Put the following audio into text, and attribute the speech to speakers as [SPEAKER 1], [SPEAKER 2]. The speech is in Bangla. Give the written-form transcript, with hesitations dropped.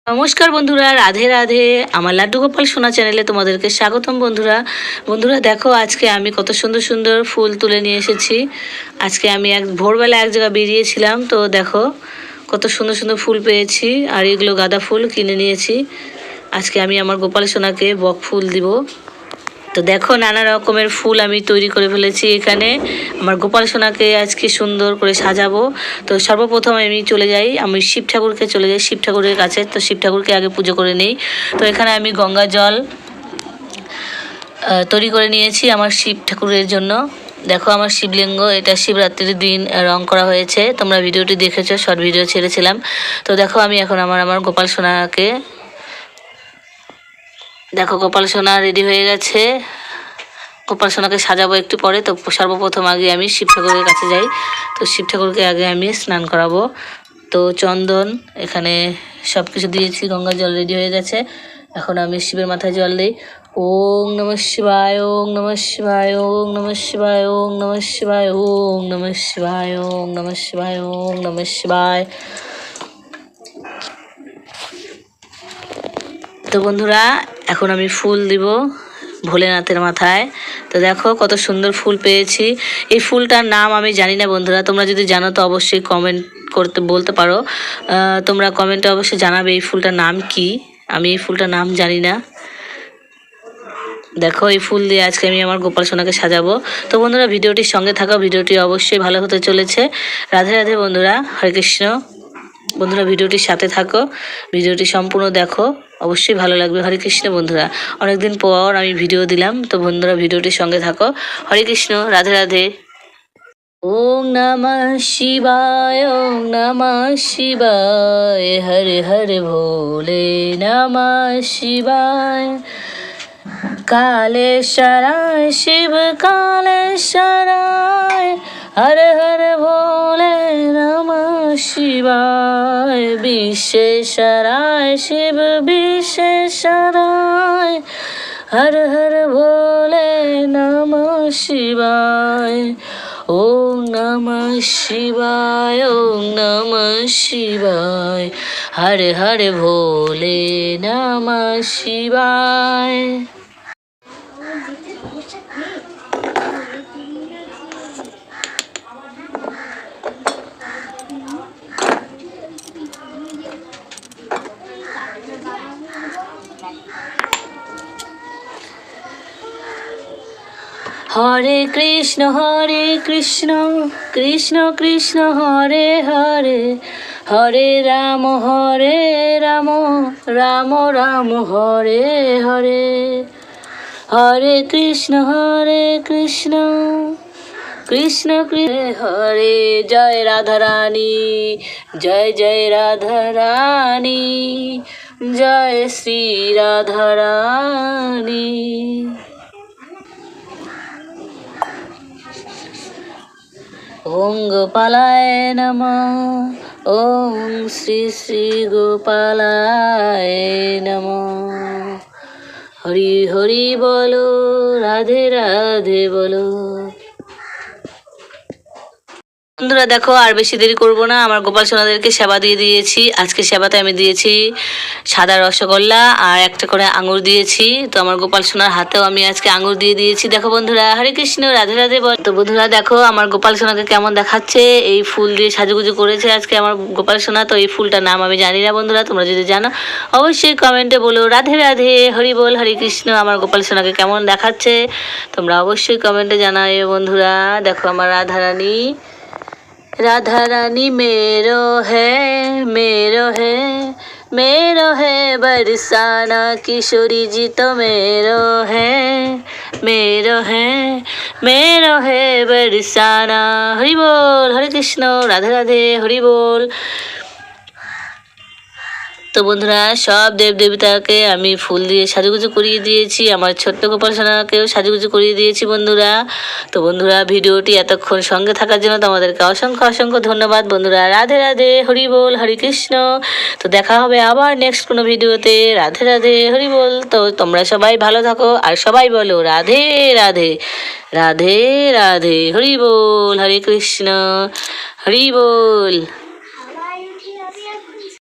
[SPEAKER 1] নমস্কার বন্ধুরা, রাধে রাধে। আমার লাড্ডু গোপাল সোনা চ্যানেলে তোমাদেরকে স্বাগতম বন্ধুরা। বন্ধুরা দেখো, আজকে আমি কত সুন্দর সুন্দর ফুল তুলে নিয়ে এসেছি। আজকে আমি ভোরবেলা এক জায়গায় বেরিয়েছিলাম, তো দেখো কত সুন্দর সুন্দর ফুল পেয়েছি। আর এগুলো গাঁদা ফুল কিনে নিয়েছি। আজকে আমি আমার গোপাল সোনাকে বক ফুল দিব। তো দেখো, নানা রকমের ফুল আমি তৈরি করে ফেলেছি। এখানে আমার গোপাল সোনাকে আজকে সুন্দর করে সাজাবো। তো সর্বপ্রথম আমি চলে যাই, আমি শিব ঠাকুরকে চলে যাই শিব ঠাকুরের কাছে। তো শিব ঠাকুরকে আগে পুজো করে নিই। তো এখানে আমি গঙ্গা জল তৈরি করে নিয়েছি আমার শিব ঠাকুরের জন্য। দেখো আমার শিবলিঙ্গ, এটা শিবরাত্রির দিন রং করা হয়েছে। তোমরা ভিডিওটি দেখেছো, শর্ট ভিডিও ছেড়েছিলাম। তো দেখো আমি এখন আমার গোপাল সোনাকে, দেখো গোপাল সোনা রেডি হয়ে গেছে। গোপাল সোনাকে সাজাবো একটু পরে। তো সর্বপ্রথম আগে আমি শিব ঠাকুরের কাছে যাই। তো শিব ঠাকুরকে আগে আমি স্নান করাবো। তো চন্দন এখানে সব কিছু দিয়েছি, গঙ্গা জল রেডি হয়ে গেছে। এখন আমি শিবের মাথায় জল দিই। ওং নমঃ শিবায়, ওং নমঃ শিবায়, ওং নমঃ শিবায়, ওং নমঃ শিবায়, ওং নমঃ শিবায়, ওং নমঃ শিবায়, ওং নমঃ শিবায়। তো বন্ধুরা এখন আমি ফুল দিব ভোলেনাথের মাথায়। তো দেখো কত সুন্দর ফুল পেয়েছি। এই ফুলটার নাম আমি জানি না বন্ধুরা, তোমরা যদি জানো তো অবশ্যই কমেন্ট করতে বলতে পারো। তোমরা কমেন্টে অবশ্যই জানাবে এই ফুলটার নাম কি। আমি এই ফুলটার নাম জানি না। দেখো এই ফুল দিয়ে আজকে আমি আমার গোপাল সোনাকে সাজাবো। তো বন্ধুরা ভিডিওটির সঙ্গে থাকো, ভিডিওটি অবশ্যই ভালো হতে চলেছে। রাধে রাধে বন্ধুরা, হরে কৃষ্ণ। বন্ধুরা ভিডিওটির সাথে থাকো, ভিডিওটি সম্পূর্ণ দেখো, অবশ্যই ভালো লাগবে। হরে কৃষ্ণ বন্ধুরা, অনেকদিন পর আমি ভিডিও দিলাম। তো বন্ধুরা ভিডিওটির সঙ্গে থাকো। হরে কৃষ্ণ, রাধে রাধে। ওং নমঃ শিবায়, ওং নমঃ শিবায়, হরে হরে ভোলে নমঃ শিবায়। कालेश्वराय शिव कालेश्वराय, हर हर भोले नमः शिवाय। विश्वेश्वराय शिव विश्वेश्वराय, हर हर भोले नमः शिवाय। ओम नमः शिवाय, ओम नमः शिवाय, हर हर भोले नमः शिवाय। हरे कृष्ण कृष्ण कृष्ण हरे हरे, हरे राम राम राम हरे हरे। हरे कृष्ण कृष्ण कृष्ण हरे। जय राधा रानी, जय जय राधा रानी, जय श्री राधा रानी। ओम गोपालाय नमः, ओम श्री श्री गोपालाय नमः। हरि हरि बोलो, राधे राधे बोलो। বন্ধুরা দেখো আর বেশি দেরি করব না, আমার গোপাল সোনাদেরকে সেবা দিয়ে দিয়েছি। আজকে সেবাতে আমি দিয়েছি সাদা রসগোল্লা আর একটা করে আঙুর দিয়েছি। তো আমার গোপাল সোনার হাতেও আমি আজকে আঙুর দিয়ে দিয়েছি। দেখো বন্ধুরা, হরে কৃষ্ণ, রাধে রাধে বল। তো বন্ধুরা দেখো আমার গোপাল সোনাকে কেমন দেখাচ্ছে, এই ফুল দিয়ে সাজুগুজু করেছে আজকে আমার গোপাল সোনা। তো এই ফুলটার নাম আমি জানি না বন্ধুরা, তোমরা যদি জানো অবশ্যই কমেন্টে বলো। রাধে রাধে, হরি বল, হরে কৃষ্ণ। আমার গোপাল সোনাকে কেমন দেখাচ্ছে তোমরা অবশ্যই কমেন্টে জানাবে বন্ধুরা। দেখো আমার রাধা রানী, राधा रानी मेरो है मेरो है बरसाना, किशोरी जी तो मेरो है बरसाना। हरि बोल, हरे कृष्ण, राधे राधे, हरि बोल। তো বন্ধুরা সব দেবদেবতাকে আমি ফুল দিয়ে সাজুগুজু করিয়ে দিয়েছি, আমার ছোট্ট গোপাল সোনাকেও সাজুগুজু করিয়ে দিয়েছি বন্ধুরা। তো বন্ধুরা ভিডিওটি এতক্ষণ সঙ্গে থাকার জন্য তোমাদেরকে অসংখ্য অসংখ্য ধন্যবাদ বন্ধুরা। রাধে রাধে, হরি বল, হরে কৃষ্ণ। তো দেখা হবে আবার নেক্সট কোনো ভিডিওতে। রাধে রাধে, হরি বল। তো তোমরা সবাই ভালো থাকো আর সবাই বলো রাধে রাধে, রাধে রাধে, হরি বল, হরে কৃষ্ণ, হরি বল।